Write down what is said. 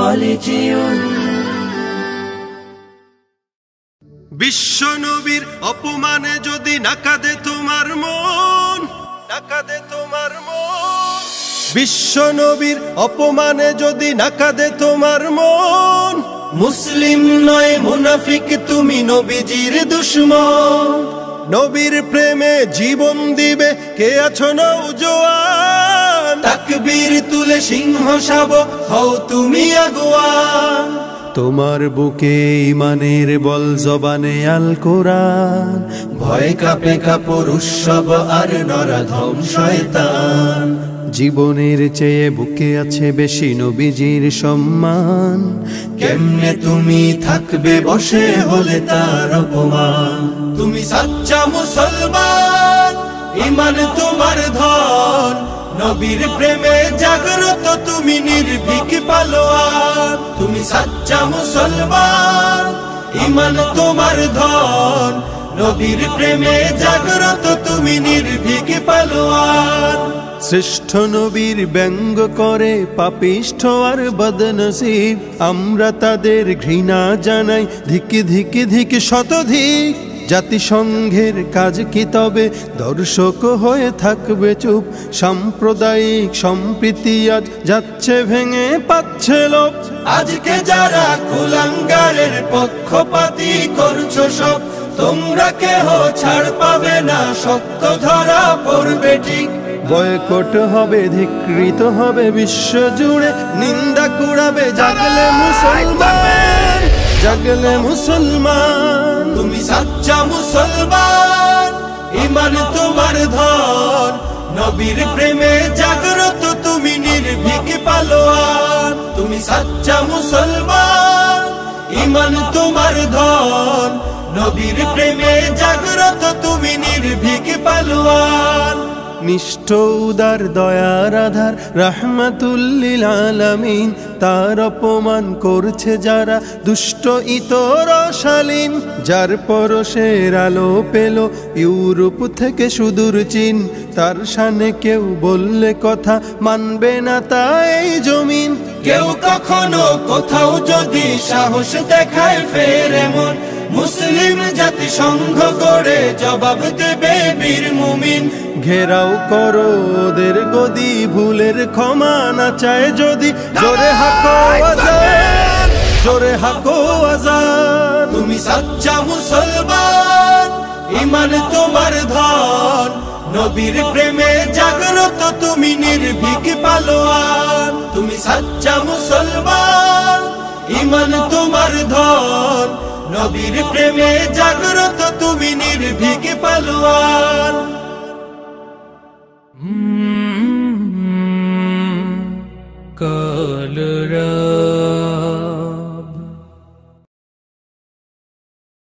خالدون বিশ্ব নবীর অপমানে যদি না কাঁদে তোমার মন, না কাঁদে তোমার মন, বিশ্ব নবীর অপমানে যদি না কাঁদে তোমার মন, মুসলিম নয় মুনাফিক তুমি নবীজির দুশমন। নবীর প্রেমে জীবন দিবে কে আছো নওজোয়ান, তাকবীর তুলে সিংহ শাবক হও তুমি আগুয়ান। তোমার বুকে ঈমানের বল জবানে আল কোরআন, ভয় কাঁপে কাপড় উৎসব আর নরাধম শয়তান। জীবনের চেয়ে বুকে আছে বেশি নবীজির সম্মান, কেমনে তুমি থাকবে বসে হলে তার অপমান। তুমি সাচ্চা মুসলমান, ঈমান তোমার ধন, নবীর প্রেমে জাগ্রত তুমি নির্ভীক পালোয়ান। তুমি সাচ্চা মুসলমান, ঈমান তোমার ধন, নবীর প্রেমে জাগ্রত তুমি নির্ভীক পালোয়ান। শ্রেষ্ঠ নবীর ব্যঙ্গ করে পাপিষ্ঠ আর বদনসিব, আমরা তাদের ঘৃণা জানাই ধিক ধিক ধিক শতধিক। জাতিসংঘের কাজ কি তবে দর্শক হয়ে থাকবে চুপ, সাম্প্রদায়িক সম্প্রীতি আজ যাচ্ছে ভেঙে পাচ্ছে লোপ। আজকে যারা কুলাঙ্গারের পক্ষপাতী করছো সব, তোমরা কেহ ছাড় পাবে না, সত্য ধরা পড়বে ঠিক। বয়কট হবে, ধিক্কৃত হবে বিশ্ব জুড়ে, নিন্দা কুড়াবে জাগলে মুসলমান, জাগলে মুসলমান। তুমি সাচ্চা মুসলমান, ঈমান তোমার ধন, নবীর প্রেমে জাগ্রত তুমি নির্ভীক পালোয়ান। তুমি সাচ্চা মুসলমান, ঈমান তোমার ধন, নবীর প্রেমে জাগ্রত তুমি নির্ভীক পালোয়ান। নিষ্ঠ উদার দয়ার আধার রাহমাতুল লিল আলামিন, তার অপমান করছে যারা দুষ্ট ইতর শালীন। যার পরশের আলো পেল ইউরোপ থেকে সুদূর চীন, তার শানে কেউ বললে কথা মানবে না তাই জমিন। কেউ কখনো কোথাও যদি সাহস দেখায় ফের এমন, মুসলিম জাতিসংঘ গড়ে জবাব দেবে বীর মুমিন। ঘেরাও করো ওদের গদি, ভুলের ক্ষমা না চায় যদি, জোরে হাকো আজান, জোরে হাকো আজান। তুমি সাচ্চা মুসলমান, ঈমান তোমার ধন, নবীর প্রেমে জাগ্রত তুমি নির্ভীক পালোয়ান। তুমি সাচ্চা মুসলমান, ঈমান তোমার ধন, নবীর প্রেমে জাগ্রত তুমি নির্ভীক পালোয়ান। কাল